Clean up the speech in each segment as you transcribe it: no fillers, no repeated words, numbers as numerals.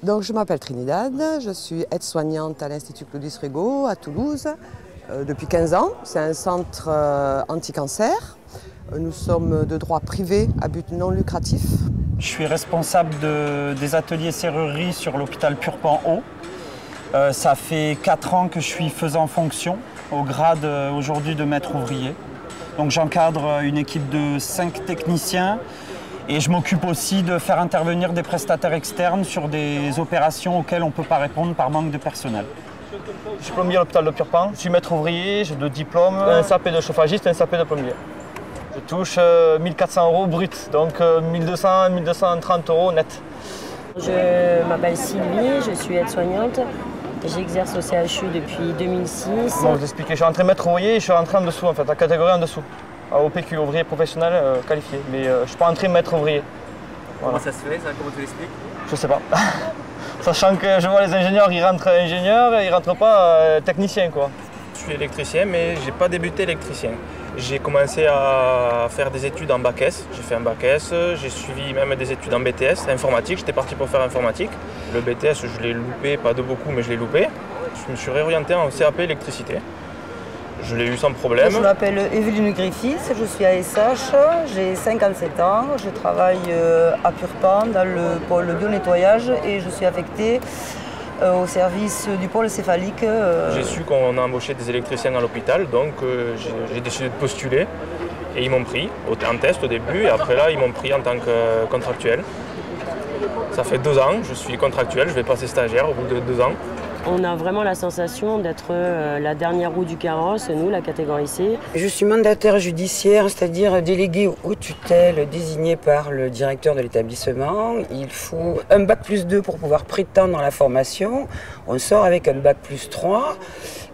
Donc, je m'appelle Trinidad, je suis aide-soignante à l'Institut Claudis Regaud à Toulouse depuis 15 ans. C'est un centre anti-cancer. Nous sommes de droit privé à but non lucratif. Je suis responsable des ateliers serrurerie sur l'hôpital Purpan-Haut. Ça fait 4 ans que je suis faisant fonction au grade aujourd'hui de maître ouvrier. Donc j'encadre une équipe de 5 techniciens et je m'occupe aussi de faire intervenir des prestataires externes sur des opérations auxquelles on ne peut pas répondre par manque de personnel. Je suis plombier à l'hôpital de Purpan, je suis maître ouvrier, j'ai 2 diplômes, un CAP de chauffagiste et un CAP de plombier. Je touche 1 400 € brut, donc 1200, 1230 € net. Je m'appelle Sylvie, je suis aide-soignante. J'exerce au CHU depuis 2006. Bon, vous expliquer, je suis rentré maître ouvrier et je suis rentré en dessous, en fait, la catégorie en dessous. Au PQ, ouvrier professionnel qualifié. Mais je ne suis pas entré maître ouvrier. Voilà. Comment ça se fait, ça? Comment tu l'expliques? Je sais pas. Sachant que je vois les ingénieurs, ils rentrent ingénieurs et ils rentrent pas techniciens, quoi. Je suis électricien, mais j'ai pas débuté électricien. J'ai commencé à faire des études en bac S. J'ai fait un bac S, j'ai suivi même des études en BTS, informatique. J'étais parti pour faire informatique. Le BTS, je l'ai loupé, pas de beaucoup, mais je l'ai loupé. Je me suis réorienté en CAP électricité. Je l'ai eu sans problème. Je m'appelle Evelyne Griffiths, je suis ASH, j'ai 57 ans, je travaille à Purpan dans le pôle bio-nettoyage et je suis affectée au service du pôle céphalique. J'ai su qu'on a embauché des électriciens à l'hôpital, donc j'ai décidé de postuler et ils m'ont pris en test au début et après là ils m'ont pris en tant que contractuel. Ça fait 2 ans, je suis contractuel, je vais passer stagiaire au bout de 2 ans. On a vraiment la sensation d'être la dernière roue du carrosse, nous, la catégorie C. Je suis mandataire judiciaire, c'est-à-dire délégué aux tutelles désigné par le directeur de l'établissement. Il faut un bac+2 pour pouvoir prétendre à la formation. On sort avec un bac+3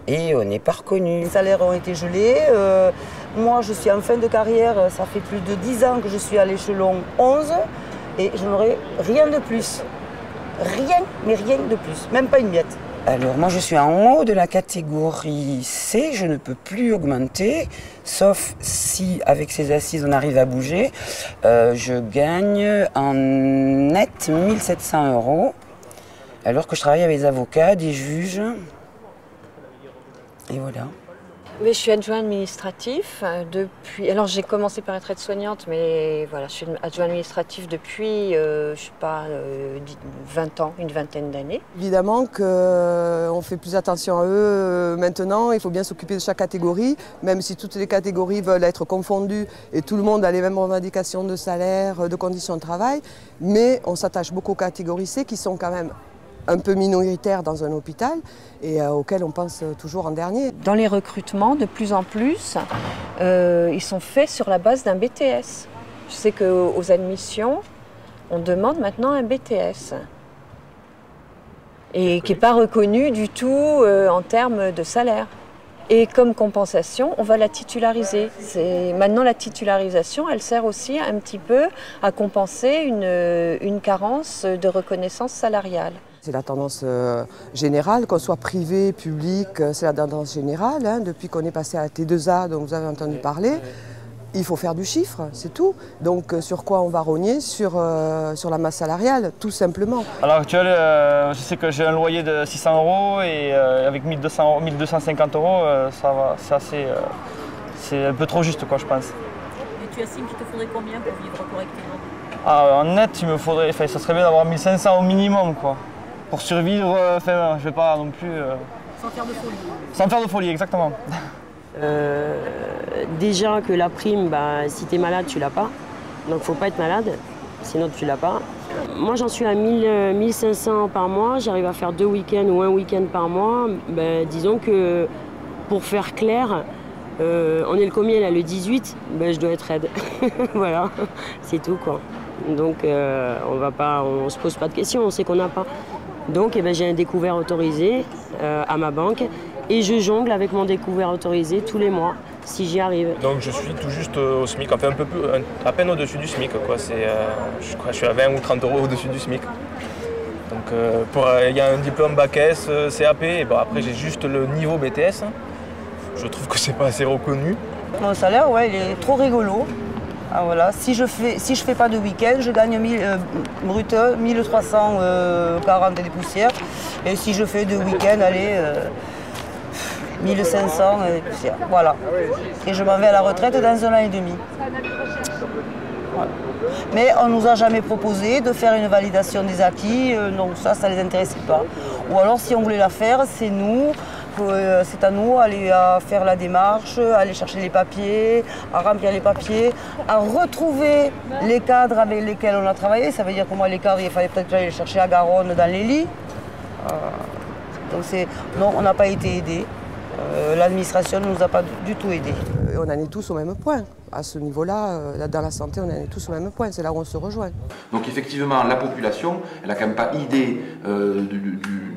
et on n'est pas reconnu. Les salaires ont été gelés. Moi, je suis en fin de carrière, ça fait plus de 10 ans que je suis à l'échelon 11 et je n'aurai rien de plus. Rien, mais rien de plus, même pas une miette. Alors moi je suis en haut de la catégorie C, je ne peux plus augmenter, sauf si avec ces assises on arrive à bouger. Je gagne en net 1 700 €, alors que je travaille avec des avocats, des juges, et voilà. Mais je suis adjoint administratif depuis. Alors j'ai commencé par être aide-soignante, mais voilà, je suis adjoint administratif depuis, je sais pas, 20 ans, une vingtaine d'années. Évidemment qu'on fait plus attention à eux maintenant, il faut bien s'occuper de chaque catégorie, même si toutes les catégories veulent être confondues et tout le monde a les mêmes revendications de salaire, de conditions de travail, mais on s'attache beaucoup aux catégories C qui sont quand même un peu minoritaires dans un hôpital et auxquels on pense toujours en dernier. Dans les recrutements, de plus en plus, ils sont faits sur la base d'un BTS. Je sais qu'aux admissions, on demande maintenant un BTS et qui n'est pas reconnu du tout en termes de salaire. Et comme compensation, on va la titulariser. Maintenant, la titularisation, elle sert aussi un petit peu à compenser une carence de reconnaissance salariale. C'est la tendance générale, qu'on soit privé, public, c'est la tendance générale. Hein. Depuis qu'on est passé à la T2A, dont vous avez entendu parler, il faut faire du chiffre, c'est tout. Donc sur quoi on va rogner? Sur la masse salariale, tout simplement. À l'heure actuelle, je sais que j'ai un loyer de 600 € et avec 1250 €, ça va, c'est un peu trop juste, quoi, je pense. Et tu estimes qu'il te faudrait combien pour vivre correctement? En net, il me faudrait, ça serait bien d'avoir 1500 au minimum, quoi. Pour survivre, je vais pas non plus... Sans faire de folie. Sans faire de folie, exactement. Déjà que la prime, si tu es malade, tu l'as pas. Donc faut pas être malade, sinon tu l'as pas. Moi j'en suis à 1500 par mois, j'arrive à faire 2 week-ends ou 1 week-end par mois. Disons que pour faire clair, on est le combien là, le 18, je dois être aide. Voilà, c'est tout quoi. Donc on se pose pas de questions, on sait qu'on n'a pas. Donc j'ai un découvert autorisé à ma banque et je jongle avec mon découvert autorisé tous les mois si j'y arrive. Donc je suis tout juste au SMIC, enfin un peu plus, à peine au-dessus du SMIC, quoi. Je crois que je suis à 20 ou 30 € au-dessus du SMIC. Donc il y a un diplôme bac S, CAP, et après j'ai juste le niveau BTS. Je trouve que c'est pas assez reconnu. Mon salaire, ouais, il est trop rigolo. Ah, voilà. Si je fais pas de week-end, je gagne brut 1340 et des poussières. Et si je fais de week-end, allez, 1500 et des poussières. Voilà. Et je m'en vais à la retraite dans 1 an et demi. Voilà. Mais on ne nous a jamais proposé de faire une validation des acquis. Non, ça ne les intéressait pas. Ou alors, si on voulait la faire, c'est à nous aller à faire la démarche, à aller chercher les papiers, à remplir les papiers, à retrouver les cadres avec lesquels on a travaillé. Ça veut dire que moi, les cadres, il fallait peut-être aller les chercher à Garonne dans les lits. Donc non, on n'a pas été aidés. L'administration ne nous a pas du tout aidés. On en est tous au même point. À ce niveau-là, dans la santé, on en est tous au même point. C'est là où on se rejoint. Donc effectivement, la population, elle n'a quand même pas idée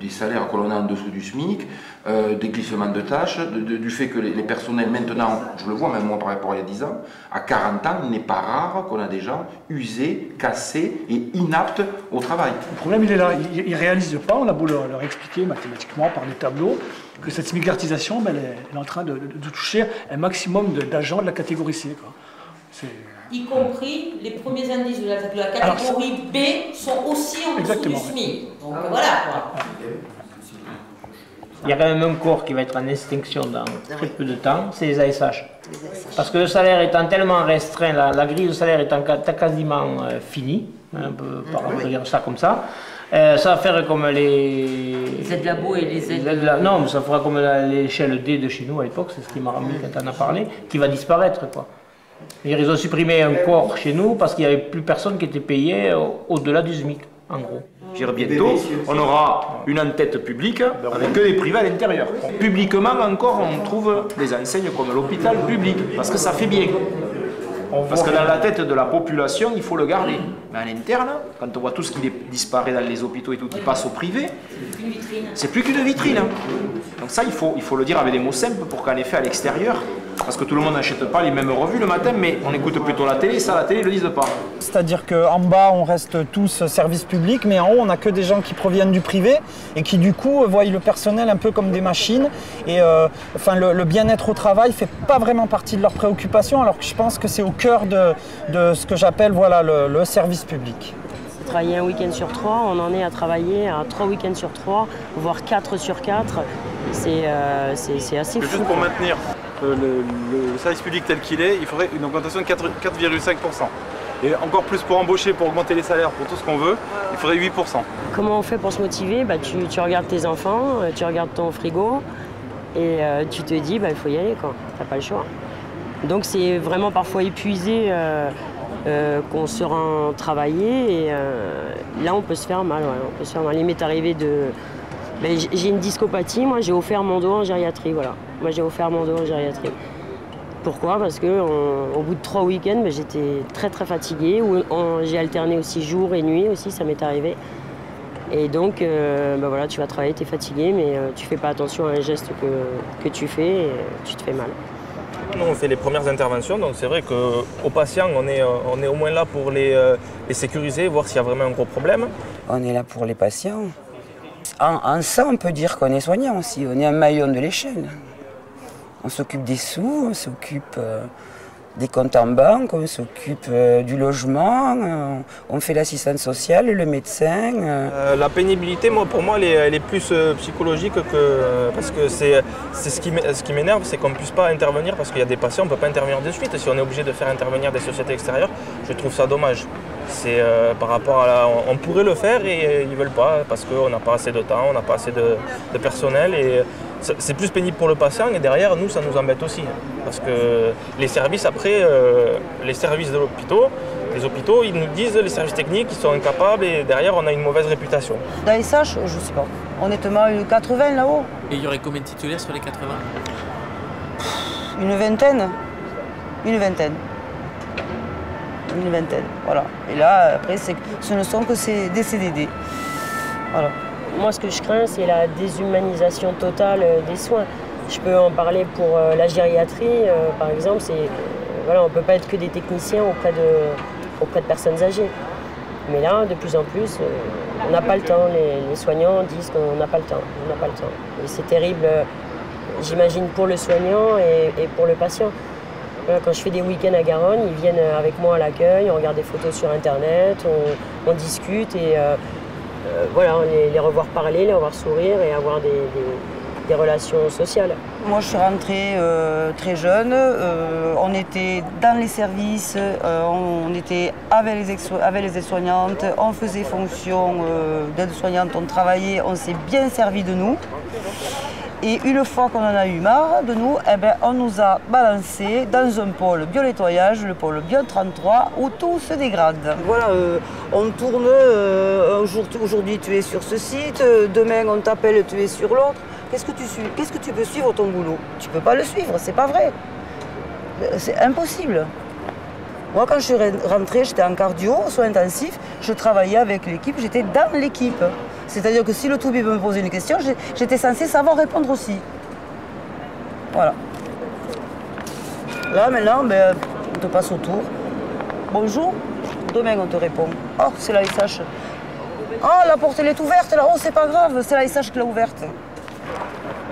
des salaires que l'on a en dessous du SMIC, des glissements de tâches, du fait que les personnels maintenant, je le vois même moi par rapport à il y a 10 ans, à 40 ans, il n'est pas rare qu'on a des gens usés, cassés et inaptes au travail. Le problème, il est là. Ils ne réalisent pas, on a beau leur expliquer mathématiquement par des tableaux, que cette smicartisation, elle est en train de toucher un maximum d'agents de la catégorie C. Quoi. Y compris les premiers indices de la catégorie B sont aussi en dessous du SMIC. Donc voilà quoi. Il y a quand même un corps qui va être en extinction dans très peu de temps, c'est les ASH. Parce que le salaire étant tellement restreint, la grille de salaire étant quasiment finie, on peut dire ça comme ça, ça va faire comme les Z-Labo et les Z... Non, mais ça fera comme l'échelle D de chez nous à l'époque, c'est ce qui m'a remis quand on a parlé, qui va disparaître, quoi. Ils ont supprimé un corps chez nous parce qu'il n'y avait plus personne qui était payé au-delà du SMIC, en gros. Bientôt, on aura une en-tête publique avec que des privés à l'intérieur. Publiquement encore, on trouve des enseignes comme l'hôpital public, parce que ça fait bien. Parce que dans la tête de la population, il faut le garder. Mais à l'interne, quand on voit tout ce qui disparaît dans les hôpitaux et tout qui passe au privé, c'est plus qu'une vitrine. Donc ça, il faut le dire avec des mots simples pour qu'en effet, à l'extérieur, parce que tout le monde n'achète pas les mêmes revues le matin, mais on écoute plutôt la télé, ça, la télé, ils ne le disent pas. C'est-à-dire qu'en bas, on reste tous service public, mais en haut, on n'a que des gens qui proviennent du privé et qui, du coup, voient le personnel un peu comme des machines. Et le bien-être au travail ne fait pas vraiment partie de leurs préoccupations, alors que je pense que c'est au cœur de ce que j'appelle le service public. Travailler un week-end sur 3, on en est à travailler à 3 week-ends sur 3, voire 4 sur 4. C'est assez fou. Juste pour maintenir le service public tel qu'il est, il faudrait une augmentation de 4,5%. Et encore plus pour embaucher, pour augmenter les salaires, pour tout ce qu'on veut, il faudrait 8%. Comment on fait pour se motiver? Tu regardes tes enfants, tu regardes ton frigo et tu te dis il faut y aller, quoi. T'as pas le choix. Donc c'est vraiment parfois épuisé qu'on se rend travailler et là on peut se faire mal. Ouais, on peut se faire mal. Il m'est arrivé j'ai une discopathie, moi j'ai offert mon dos en gériatrie, voilà. Moi j'ai offert mon dos en gériatrie. Pourquoi? Parce qu'au bout de 3 week-ends, j'étais très très fatiguée. J'ai alterné aussi jour et nuit aussi, ça m'est arrivé. Et donc voilà, tu vas travailler, tu es fatigué, mais tu fais pas attention à un geste que tu fais et tu te fais mal. Nous, on fait les premières interventions, donc c'est vrai qu'aux patients, on est au moins là pour les sécuriser, voir s'il y a vraiment un gros problème. On est là pour les patients. En ça, on peut dire qu'on est soignant aussi. On est un maillon de l'échelle. On s'occupe des sous, on s'occupe des comptes en banque, on s'occupe du logement, on fait l'assistante sociale, le médecin. La pénibilité, pour moi, elle est plus psychologique parce que c'est ce qui m'énerve, c'est qu'on ne puisse pas intervenir parce qu'il y a des patients, on ne peut pas intervenir de suite. Si on est obligé de faire intervenir des sociétés extérieures, je trouve ça dommage. C'est par rapport à on pourrait le faire et ils ne veulent pas parce qu'on n'a pas assez de temps, on n'a pas assez de personnel et c'est plus pénible pour le patient et derrière nous ça nous embête aussi parce que les services après, les services de les hôpitaux ils nous disent les services techniques ils sont incapables et derrière on a une mauvaise réputation. Dans les SH, je ne sais pas, honnêtement 80 là-haut. Et il y aurait combien de titulaires sur les 80? Une vingtaine. Une vingtaine, voilà. Et là, après, ce ne sont que des CDD. Voilà. Moi, ce que je crains, c'est la déshumanisation totale des soins. Je peux en parler pour la gériatrie, par exemple. On ne peut pas être que des techniciens auprès de personnes âgées. Mais là, de plus en plus, on n'a pas le temps. Les soignants disent qu'on n'a pas le temps. On n'a pas le temps. Et c'est terrible, j'imagine, pour le soignant et pour le patient. Voilà, quand je fais des week-ends à Garonne, ils viennent avec moi à l'accueil, on regarde des photos sur internet, on discute et voilà, les revoir parler, les revoir sourire et avoir des relations sociales. Moi je suis rentrée très jeune, on était dans les services, on était avec les aides-soignantes, on faisait fonction d'aide-soignante, on travaillait, on s'est bien servi de nous. Et une fois qu'on en a eu marre de nous, eh ben, on nous a balancé dans un pôle bio-nettoyage, le pôle bio 33, où tout se dégrade. Voilà, on tourne, aujourd'hui tu es sur ce site, demain on t'appelle, tu es sur l'autre. Qu'est-ce que tu peux suivre ton boulot? Tu ne peux pas le suivre, c'est pas vrai. C'est impossible. Moi, quand je suis rentrée, j'étais en cardio, soins intensifs, je travaillais avec l'équipe, j'étais dans l'équipe. C'est-à-dire que si le toubib me posait une question, j'étais censée savoir répondre aussi. Voilà. Là, maintenant, ben, on te passe autour. Bonjour, demain on te répond. Oh, c'est la SH. Ah, la porte elle est ouverte là, oh, c'est pas grave, c'est la SH qui l'a ouverte.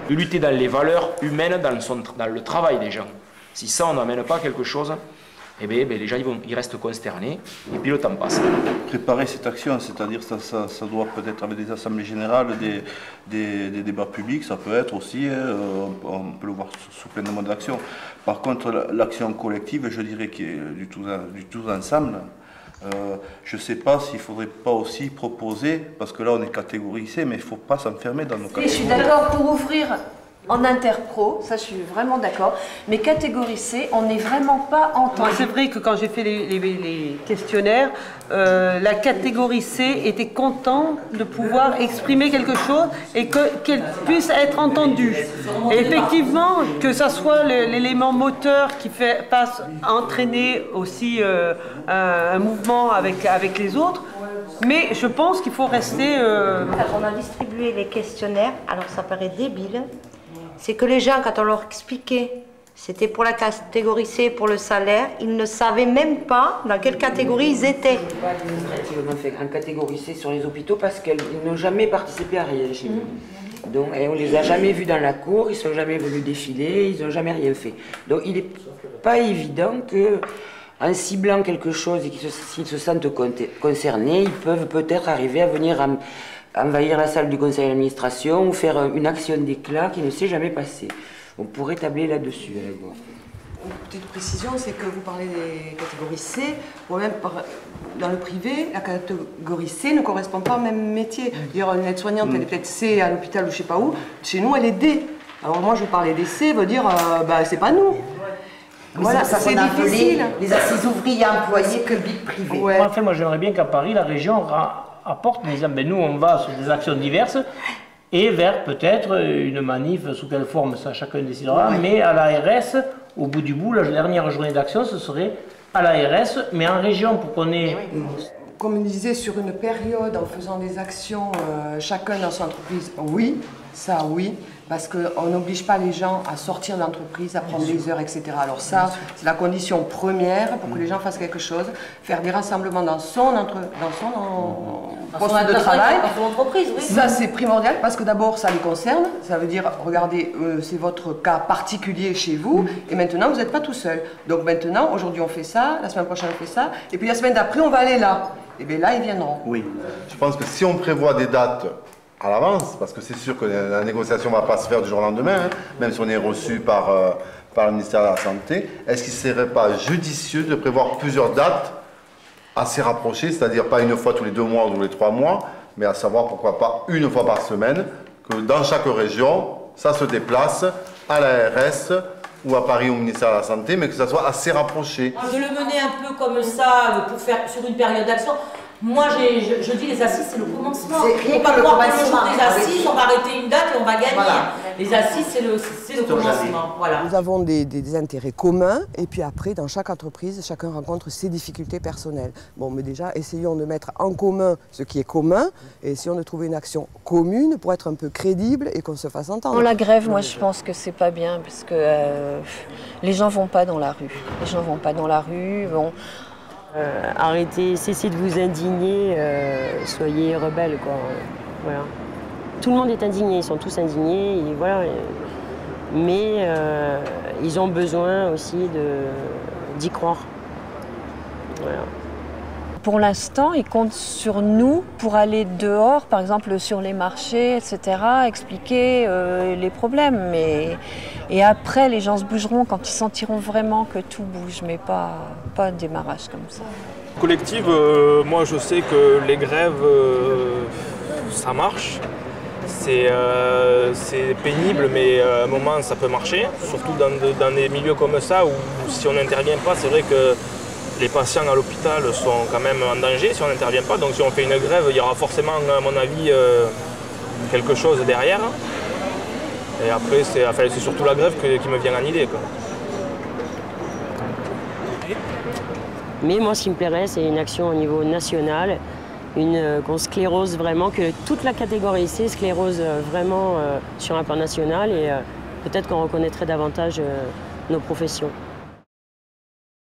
De lutter dans les valeurs humaines, dans le travail des gens. Si ça, on n'amène pas quelque chose, eh bien, les gens ils restent consternés et puis le temps passe. Préparer cette action, c'est-à-dire ça doit peut-être avec des assemblées générales, des débats publics, ça peut être aussi, on peut le voir sous plein de modes d'action. Par contre, l'action collective, je dirais qu'il est du tout ensemble. Je ne sais pas s'il ne faudrait pas aussi proposer, parce que là on est catégorisé, mais il ne faut pas s'enfermer dans nos catégories. Je suis d'accord pour ouvrir en interpro, ça je suis vraiment d'accord, mais catégorie C, on n'est vraiment pas entendu. C'est vrai que quand j'ai fait les questionnaires, la catégorie C était content de pouvoir exprimer quelque chose et qu'elle puisse être entendue. Et effectivement, que ça soit l'élément moteur qui passe entraîner aussi un mouvement avec les autres, mais je pense qu'il faut rester... On a distribué les questionnaires, alors ça paraît débile, c'est que les gens, quand on leur expliquait, c'était pour la catégorie C, pour le salaire, ils ne savaient même pas dans quelle catégorie ils étaient. On fait en catégorie C sur les hôpitaux parce qu'ils n'ont jamais participé à rien chez nous. Donc, on ne les a jamais vus dans la cour, ils ne sont jamais venus défiler, ils n'ont jamais rien fait. Donc il n'est pas évident qu'en ciblant quelque chose et qu'ils se sentent concernés, ils peuvent peut-être arriver à venir envahir la salle du conseil d'administration ou faire une action d'éclat qui ne s'est jamais passée. On pourrait tabler là-dessus. Une petite précision, c'est que vous parlez des catégories C. Même dans le privé, la catégorie C ne correspond pas au même métier. D'ailleurs, une aide-soignante, elle est peut-être C à l'hôpital ou je ne sais pas où. Chez nous, elle est D. Alors moi, je vous parlais des C, veut dire, c'est pas nous. Voilà, ça c'est difficile. Les assises ouvriers employés public privé. Ouais. Enfin, moi, j'aimerais bien qu'à Paris, la région apporte, en disant, nous, on va sur des actions diverses et vers peut-être une manif, sous quelle forme, ça chacun décidera, mais à l'ARS, au bout du bout, la dernière journée d'action, ce serait à l'ARS, mais en région, pour qu'on ait... Comme je disais, sur une période, en faisant des actions, chacun dans son entreprise, oui, ça oui, parce qu'on n'oblige pas les gens à sortir de l'entreprise, à prendre des heures, etc. Alors ça, c'est la condition première pour que les gens fassent quelque chose, faire des rassemblements dans son poste de travail. Dans son entreprise, oui. Ça, c'est primordial parce que d'abord, ça les concerne. Ça veut dire, regardez, c'est votre cas particulier chez vous, et maintenant, vous n'êtes pas tout seul. Donc maintenant, aujourd'hui, on fait ça, la semaine prochaine, on fait ça, et puis la semaine d'après, on va aller là. Et bien là, ils viendront. Oui. Je pense que si on prévoit des dates à l'avance, parce que c'est sûr que la négociation ne va pas se faire du jour au lendemain, hein, même si on est reçu par le ministère de la Santé, est-ce qu'il ne serait pas judicieux de prévoir plusieurs dates assez rapprochées, c'est-à-dire pas une fois tous les 2 mois ou tous les 3 mois, mais à savoir pourquoi pas une fois par semaine, que dans chaque région, ça se déplace à l'ARS ou à Paris au ministère de la Santé, mais que ça soit assez rapproché. De le mener un peu comme ça, pour faire sur une période d'action. Moi, je dis les assises, c'est le commencement. Il ne faut pas croire que le jour des assises, on va arrêter une date et on va gagner. Voilà. Les assises, c'est le commencement. Voilà. Nous avons des intérêts communs et puis après, dans chaque entreprise, chacun rencontre ses difficultés personnelles. Bon, mais déjà, essayons de mettre en commun ce qui est commun et essayons de trouver une action commune pour être un peu crédible et qu'on se fasse entendre. La grève, moi, je pense que c'est pas bien parce que les gens vont pas dans la rue. Les gens vont pas dans la rue, arrêtez, cessez de vous indigner, soyez rebelles, quoi. Voilà. Tout le monde est indigné, ils sont tous indignés, et voilà. mais ils ont besoin aussi d'y croire. Voilà. Pour l'instant, ils comptent sur nous pour aller dehors, par exemple sur les marchés, etc., expliquer les problèmes. Et après, les gens se bougeront quand ils sentiront vraiment que tout bouge, mais pas un démarrage comme ça. Collective, moi je sais que les grèves, ça marche. C'est pénible, mais à un moment ça peut marcher, surtout dans des milieux comme ça où si on n'intervient pas, c'est vrai que les patients à l'hôpital sont quand même en danger si on n'intervient pas. Donc si on fait une grève, il y aura forcément, à mon avis, quelque chose derrière. Et après, c'est surtout la grève qui me vient en idée, quoi. Mais moi, ce qui me plairait, c'est une action au niveau national, qu'on sclérose vraiment, que toute la catégorie C sclérose vraiment sur un plan national et peut-être qu'on reconnaîtrait davantage nos professions.